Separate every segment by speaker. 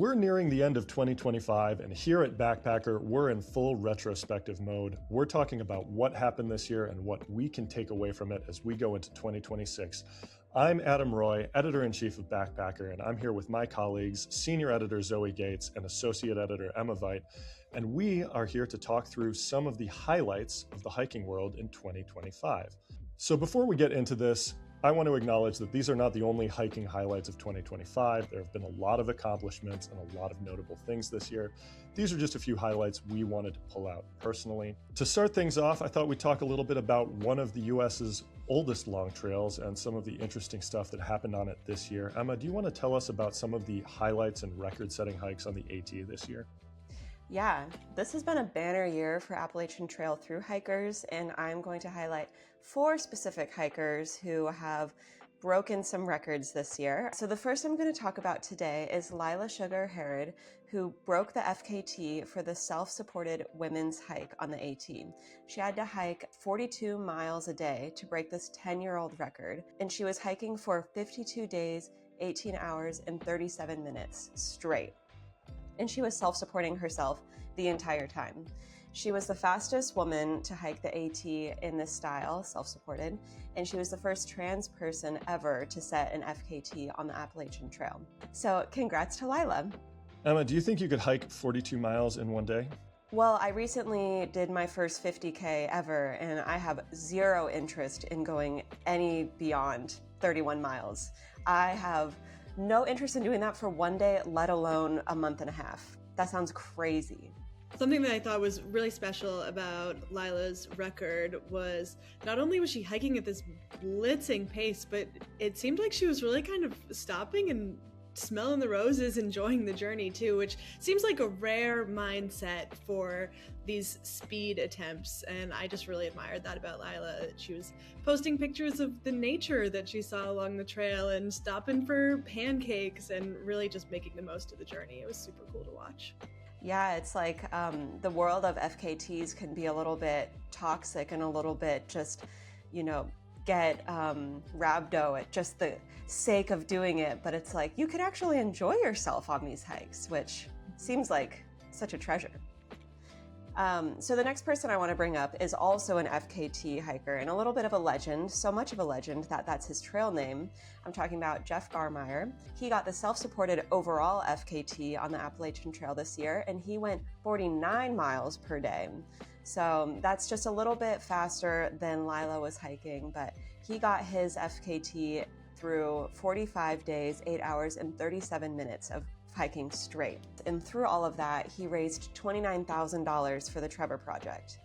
Speaker 1: We're nearing the end of 2025, and here at Backpacker, we're in full retrospective mode. We're talking about what happened this year and what we can take away from it as we go into 2026. I'm Adam Roy, Editor-in-Chief of Backpacker, and I'm here with my colleagues, Senior Editor Zoe Gates and Associate Editor Emma Veidt, and we are here to talk through some of the highlights of the hiking world in 2025. So before we get into this, I want to acknowledge that these are not the only hiking highlights of 2025. There have been a lot of accomplishments and a lot of notable things this year. These are just a few highlights we wanted to pull out personally. To start things off, I thought we'd talk a little bit about one of the US's oldest long trails and some of the interesting stuff that happened on it this year. Emma, do you want to tell us about some of the highlights and record-setting hikes on the AT this year?
Speaker 2: Yeah, this has been a banner year for Appalachian Trail through hikers, and I'm going to highlight 4 specific hikers who have broken some records this year. So the first I'm going to talk about today is Lyla Harrod, who broke the FKT for the self-supported women's hike on the AT. She had to hike 42 miles a day to break this 10-year-old record, and she was hiking for 52 days, 18 hours, and 37 minutes straight. And she was self-supporting herself the entire time. She was the fastest woman to hike the AT in this style, self-supported, and she was the first trans person ever to set an FKT on the Appalachian Trail. So congrats to Lyla.
Speaker 1: Emma, do you think you could hike 42 miles in one day?
Speaker 2: Well, I recently did my first 50K ever, and I have zero interest in going any beyond 31 miles. I have no interest in doing that for one day, let alone a month and a half. That sounds crazy.
Speaker 3: Something that I thought was really special about Lyla's record was not only was she hiking at this blitzing pace, but it seemed like she was really kind of stopping and smelling the roses, enjoying the journey too, which seems like a rare mindset for these speed attempts. And I just really admired that about Lyla. She was posting pictures of the nature that she saw along the trail and stopping for pancakes and really just making the most of the journey. It was super cool to watch.
Speaker 2: Yeah, it's like the world of FKTs can be a little bit toxic and a little bit just, get rhabdo at just the sake of doing it, but it's like you could actually enjoy yourself on these hikes, which seems like such a treasure. So the next person I want to bring up is also an FKT hiker and a little bit of a legend, so much of a legend that that's his trail name. I'm talking about Jeff Garmire. He got the self-supported overall FKT on the Appalachian Trail this year, and he went 49 miles per day. So that's just a little bit faster than Lyla was hiking, but he got his FKT through 45 days, 8 hours, and 37 minutes of hiking straight. And through all of that, he raised $29,000 for the Trevor Project.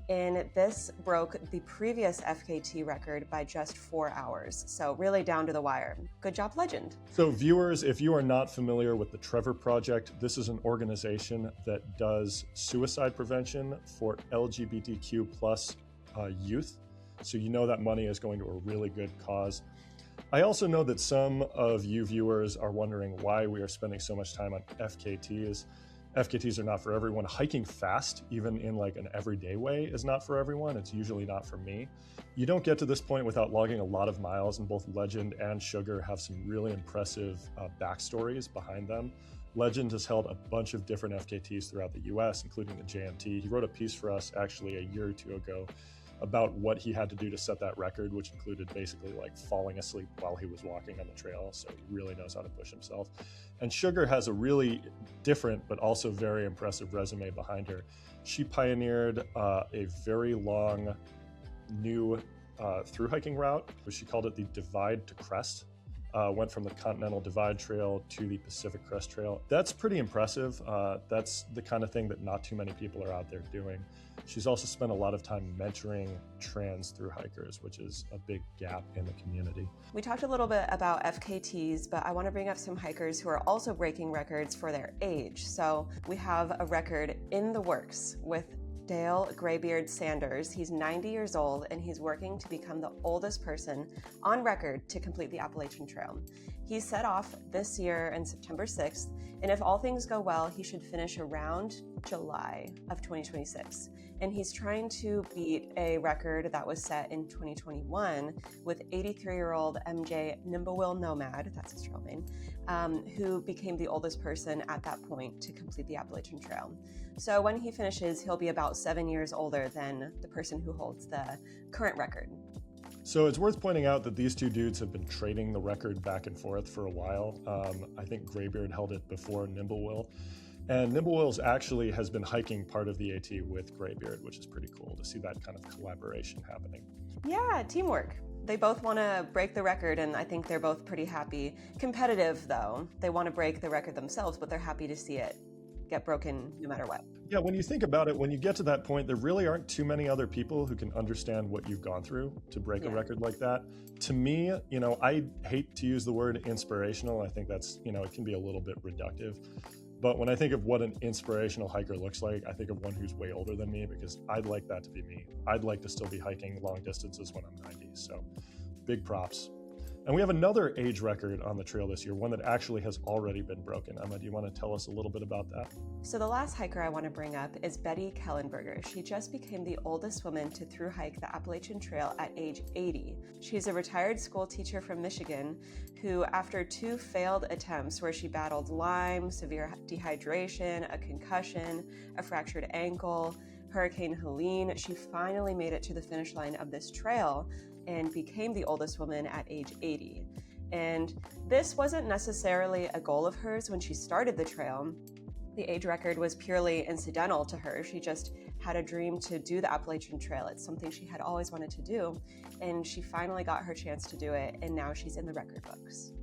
Speaker 2: And this broke the previous FKT record by just 4 hours. So really down to the wire. Good job, legend.
Speaker 1: So viewers, if you are not familiar with the Trevor Project, this is an organization that does suicide prevention for LGBTQ plus youth. So you know that money is going to a really good cause. I also know that some of you viewers are wondering why we are spending so much time on FKTs. FKTs are not for everyone. Hiking fast, even in like an everyday way, is not for everyone. It's usually not for me. You don't get to this point without logging a lot of miles, and both Legend and Sugar have some really impressive backstories behind them. Legend has held a bunch of different FKTs throughout the US, including the JMT. He wrote a piece for us actually a year or two ago about what he had to do to set that record, which included basically like falling asleep while he was walking on the trail. So he really knows how to push himself. And Sugar has a really different, but also very impressive resume behind her. She pioneered a very long new through hiking route. She called it the Divide to Crest. Went from the Continental Divide Trail to the Pacific Crest Trail. That's pretty impressive. That's the kind of thing that not too many people are out there doing. She's also spent a lot of time mentoring trans through hikers, which is a big gap in the community.
Speaker 2: We talked a little bit about FKTs, but I want to bring up some hikers who are also breaking records for their age. So we have a record in the works with Dale Graybeard Sanders. He's 90 years old and he's working to become the oldest person on record to complete the Appalachian Trail. He set off this year on September 6th, and if all things go well, he should finish around July of 2026. And he's trying to beat a record that was set in 2021 with 83-year-old MJ Nimblewill Nomad, that's his trail name, who became the oldest person at that point to complete the Appalachian Trail. So when he finishes, he'll be about 7 years older than the person who holds the current record.
Speaker 1: So it's worth pointing out that these two dudes have been trading the record back and forth for a while. I think Graybeard held it before Nimblewill. And Nimblewills actually has been hiking part of the AT with Graybeard, which is pretty cool to see that kind of collaboration happening.
Speaker 2: Yeah, teamwork. They both want to break the record, and I think they're both pretty happy. Competitive, though. They want to break the record themselves, but they're happy to see it get broken no matter what.
Speaker 1: Yeah, when you think about it, when you get to that point, there really aren't too many other people who can understand what you've gone through to break a record like that. To me, I hate to use the word inspirational. I think that's, it can be a little bit reductive. But when I think of what an inspirational hiker looks like, I think of one who's way older than me, because I'd like that to be me. I'd like to still be hiking long distances when I'm 90. So big props. And we have another age record on the trail this year, one that actually has already been broken. Emma, do you want to tell us a little bit about that?
Speaker 2: So the last hiker I want to bring up is Betty Kellenberger. She just became the oldest woman to through hike the Appalachian Trail at age 80. She's a retired school teacher from Michigan who, after 2 failed attempts where she battled Lyme, severe dehydration, a concussion, a fractured ankle, Hurricane Helene, she finally made it to the finish line of this trail and became the oldest woman at age 80. And this wasn't necessarily a goal of hers when she started the trail. The age record was purely incidental to her. She just had a dream to do the Appalachian Trail. It's something she had always wanted to do, and she finally got her chance to do it, and now she's in the record books.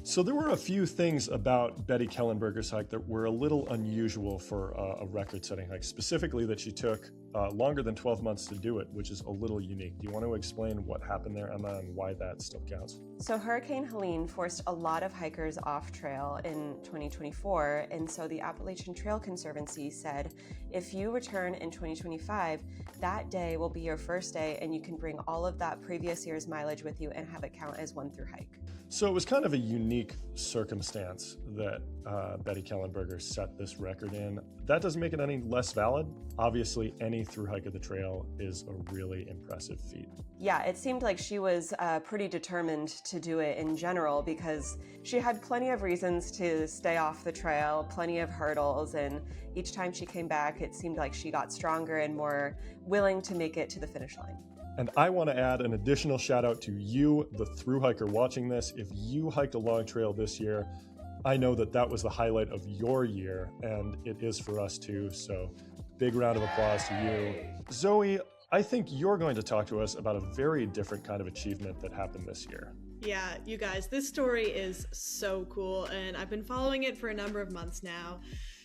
Speaker 1: So there were a few things about Betty Kellenberger's hike that were a little unusual for a record-setting hike, specifically that she took longer than 12 months to do it, which is a little unique. Do you want to explain what happened there, Emma, and why that still counts?
Speaker 2: So Hurricane Helene forced a lot of hikers off trail in 2024, and so the Appalachian Trail Conservancy said, if you return in 2025, that day will be your first day, and you can bring all of that previous year's mileage with you and have it count as one through hike.
Speaker 1: So it was kind of a unique circumstance that Betty Kellenberger set this record in. That doesn't make it any less valid. Obviously, any through hike of the trail is a really impressive feat.
Speaker 2: Yeah, it seemed like she was pretty determined to do it in general because she had plenty of reasons to stay off the trail, plenty of hurdles, and each time she came back, it seemed like she got stronger and more willing to make it to the finish line.
Speaker 1: And I want to add an additional shout out to you, the through hiker watching this. If you hiked a long trail this year, I know that that was the highlight of your year, and it is for us too. So big round of applause to you. Zoe, I think you're going to talk to us about a very different kind of achievement that happened this year.
Speaker 3: Yeah, you guys, this story is so cool, and I've been following it for a number of months now.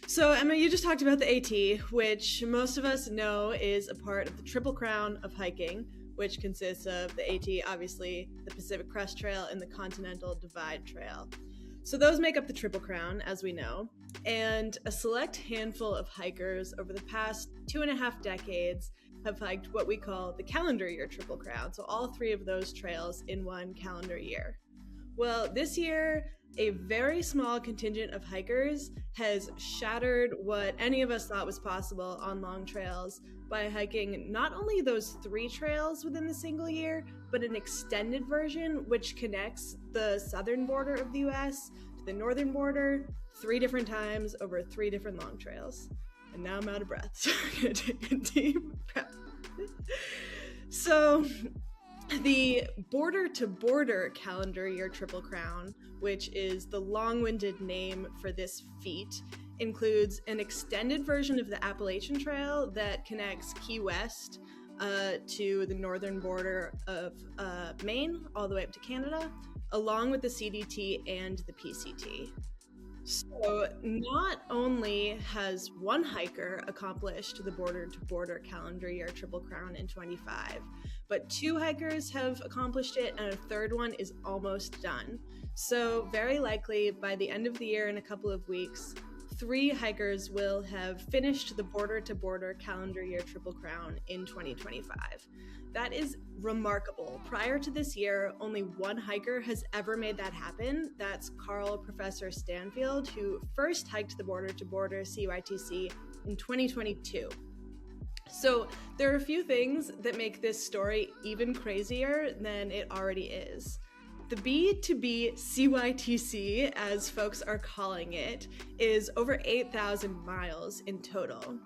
Speaker 3: So Emma, you just talked about the AT, which most of us know is a part of the Triple Crown of hiking, which consists of the AT, obviously, the Pacific Crest Trail, and the Continental Divide Trail. So those make up the Triple Crown, as we know, and a select handful of hikers over the past 2.5 decades have hiked what we call the calendar year Triple Crown, so all 3 of those trails in one calendar year. Well, this year, a very small contingent of hikers has shattered what any of us thought was possible on long trails by hiking not only those 3 trails within the single year, but an extended version which connects the southern border of the US to the northern border 3 different times over 3 different long trails. And now I'm out of breath, so I'm gonna take a deep breath. So, the border-to-border calendar year Triple Crown, which is the long-winded name for this feat, includes an extended version of the Appalachian Trail that connects Key West to the northern border of Maine, all the way up to Canada, along with the CDT and the PCT. So not only has one hiker accomplished the border-to-border calendar year Triple Crown in 25, but 2 hikers have accomplished it, and a 3rd one is almost done. So very likely by the end of the year, in a couple of weeks, 3 hikers will have finished the border-to-border calendar year Triple Crown in 2025. That is remarkable. Prior to this year, only 1 hiker has ever made that happen. That's Carl Professor Stanfield, who first hiked the border-to-border CYTC in 2022. So there are a few things that make this story even crazier than it already is. The B2B CYTC, as folks are calling it, is over 8,000 miles in total.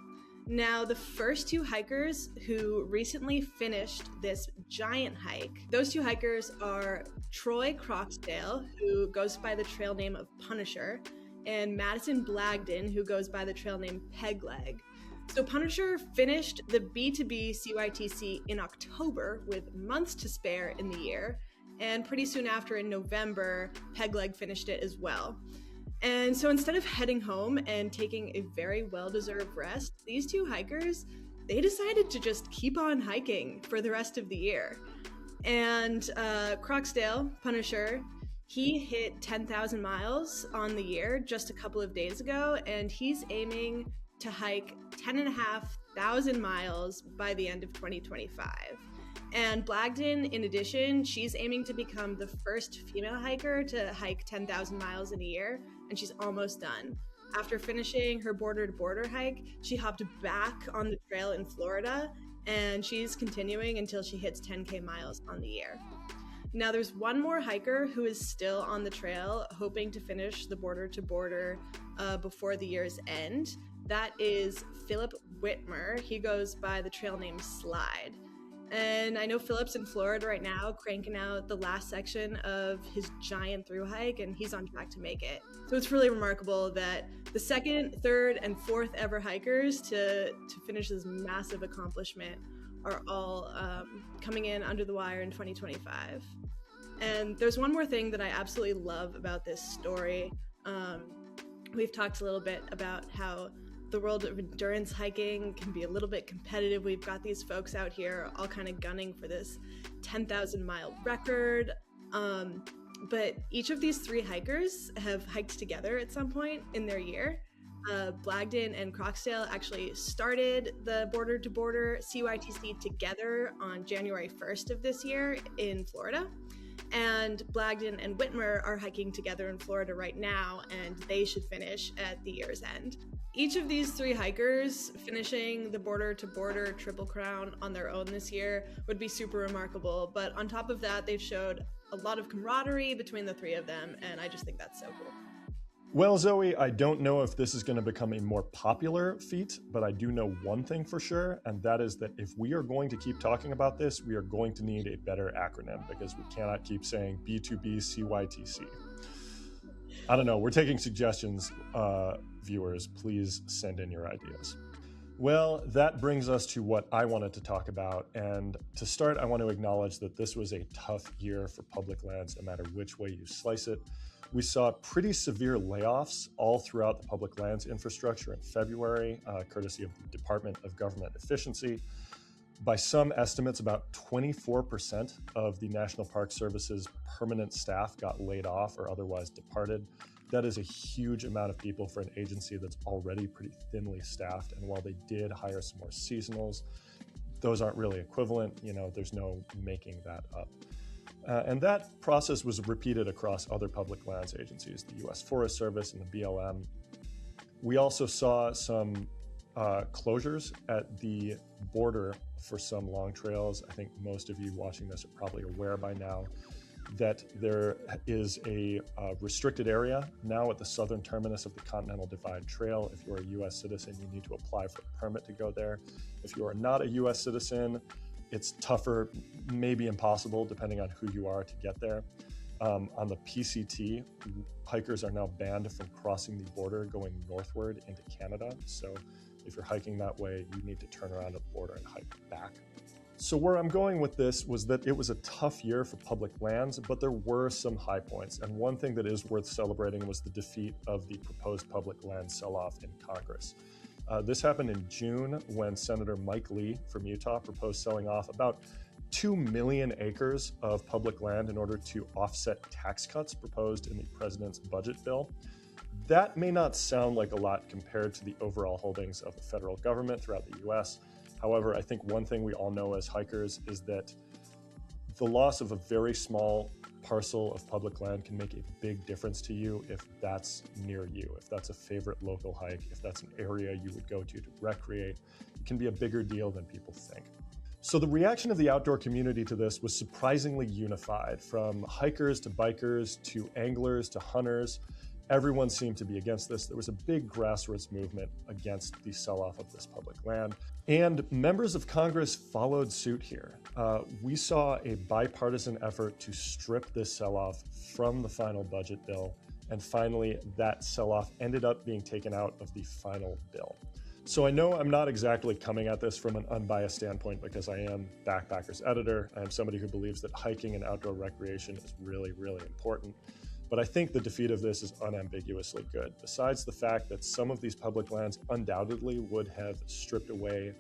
Speaker 3: Now, the first 2 hikers who recently finished this giant hike, those 2 hikers are Troy Croxdale, who goes by the trail name of Punisher, and Madison Blagden, who goes by the trail name Pegleg. So Punisher finished the B2B CYTC in October with months to spare in the year, and pretty soon after in November, Pegleg finished it as well. And so instead of heading home and taking a very well-deserved rest, these 2 hikers, they decided to just keep on hiking for the rest of the year. And Croxdale, Punisher, he hit 10,000 miles on the year just a couple of days ago, and he's aiming to hike 10,500 miles by the end of 2025. And Blagden, in addition, she's aiming to become the first female hiker to hike 10,000 miles in a year, and she's almost done. After finishing her border-to-border hike, she hopped back on the trail in Florida, and she's continuing until she hits 10K miles on the year. Now, there's one more hiker who is still on the trail, hoping to finish the border-to-border before the year's end. That is Philip Whitmer. He goes by the trail name Slide. And I know Philip's in Florida right now, cranking out the last section of his giant thru hike, and he's on track to make it. So it's really remarkable that the 2nd, 3rd, and 4th ever hikers to finish this massive accomplishment are all coming in under the wire in 2025. And there's one more thing that I absolutely love about this story. We've talked a little bit about how the world of endurance hiking can be a little bit competitive. We've got these folks out here all kind of gunning for this 10,000 mile record. But each of these 3 hikers have hiked together at some point in their year. Blagden and Croxdale actually started the border-to-border CYTC together on January 1st of this year in Florida. And Blagden and Whitmer are hiking together in Florida right now, and they should finish at the year's end. Each of these 3 hikers finishing the border-to-border Triple Crown on their own this year would be super remarkable. But on top of that, they've showed a lot of camaraderie between the 3 of them, and I just think that's so cool.
Speaker 1: Well, Zoe, I don't know if this is going to become a more popular feat, but I do know one thing for sure, and that is that if we are going to keep talking about this, we are going to need a better acronym, because we cannot keep saying B2B CYTC. I don't know. We're taking suggestions. Viewers, please send in your ideas. Well, that brings us to what I wanted to talk about. And to start, I want to acknowledge that this was a tough year for public lands, no matter which way you slice it. We saw pretty severe layoffs all throughout the public lands infrastructure in February, courtesy of the Department of Government Efficiency. By some estimates, about 24% of the National Park Service's permanent staff got laid off or otherwise departed. That is a huge amount of people for an agency that's already pretty thinly staffed. And while they did hire some more seasonals, those aren't really equivalent. There's no making that up. And that process was repeated across other public lands agencies, the U.S. Forest Service and the BLM. We also saw some closures at the border for some long trails. I think most of you watching this are probably aware by now that there is a restricted area now at the southern terminus of the Continental Divide Trail. If you're a U.S. citizen, you need to apply for a permit to go there. If you are not a U.S. citizen, it's tougher, maybe impossible, depending on who you are, to get there. On the PCT, hikers are now banned from crossing the border going northward into Canada. So if you're hiking that way, you need to turn around at the border and hike back. So where I'm going with this was that it was a tough year for public lands, but there were some high points. And one thing that is worth celebrating was the defeat of the proposed public land sell-off in Congress. This happened in June when Senator Mike Lee from Utah proposed selling off about 2 million acres of public land in order to offset tax cuts proposed in the president's budget bill. That may not sound like a lot compared to the overall holdings of the federal government throughout the US. However, I think one thing we all know as hikers is that the loss of a very small parcel of public land can make a big difference to you if that's near you, if that's a favorite local hike, if that's an area you would go to recreate. It can be a bigger deal than people think. So the reaction of the outdoor community to this was surprisingly unified, from hikers to bikers to anglers to hunters. Everyone seemed to be against this. There was a big grassroots movement against the sell-off of this public land. And members of Congress followed suit here. We saw a bipartisan effort to strip this sell-off from the final budget bill. And finally, that sell-off ended up being taken out of the final bill. So I know I'm not exactly coming at this from an unbiased standpoint because I am Backpacker's editor. I am somebody who believes that hiking and outdoor recreation is really, really important. But I think the defeat of this is unambiguously good. Besides the fact that some of these public lands undoubtedly would have stripped away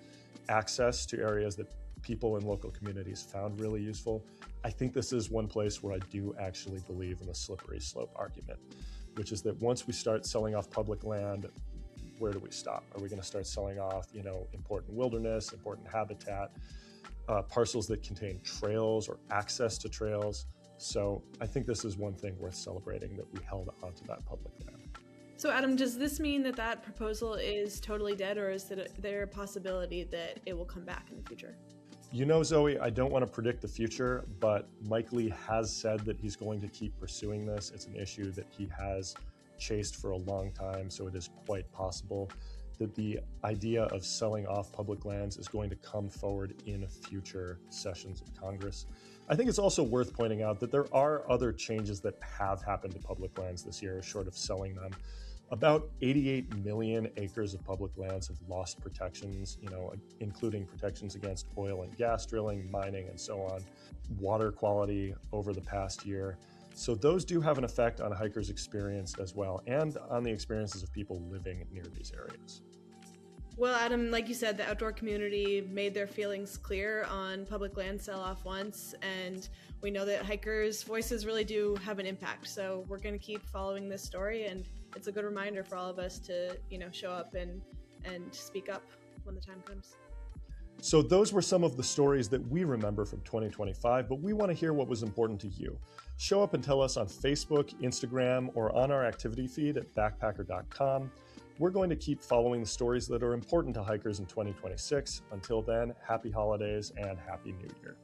Speaker 1: access to areas that people in local communities found really useful, I think this is one place where I do actually believe in the slippery slope argument, which is that once we start selling off public land, where do we stop? Are we going to start selling off, important wilderness, important habitat, parcels that contain trails or access to trails? So I think this is one thing worth celebrating, that we held onto that public land.
Speaker 3: So Adam, does this mean that that proposal is totally dead, or is there a possibility that it will come back in the future?
Speaker 1: Zoe, I don't want to predict the future, but Mike Lee has said that he's going to keep pursuing this. It's an issue that he has chased for a long time, so it is quite possible that the idea of selling off public lands is going to come forward in future sessions of Congress. I think it's also worth pointing out that there are other changes that have happened to public lands this year, short of selling them. About 88 million acres of public lands have lost protections, including protections against oil and gas drilling, mining, and so on, water quality over the past year. So those do have an effect on a hiker's experience as well, and on the experiences of people living near these areas.
Speaker 3: Well, Adam, like you said, the outdoor community made their feelings clear on public land sell-off once, and we know that hikers' voices really do have an impact. So we're going to keep following this story, and it's a good reminder for all of us to, show up and speak up when the time comes.
Speaker 1: So those were some of the stories that we remember from 2025, but we want to hear what was important to you. Show up and tell us on Facebook, Instagram, or on our activity feed at backpacker.com. We're going to keep following the stories that are important to hikers in 2026. Until then, happy holidays and happy New Year.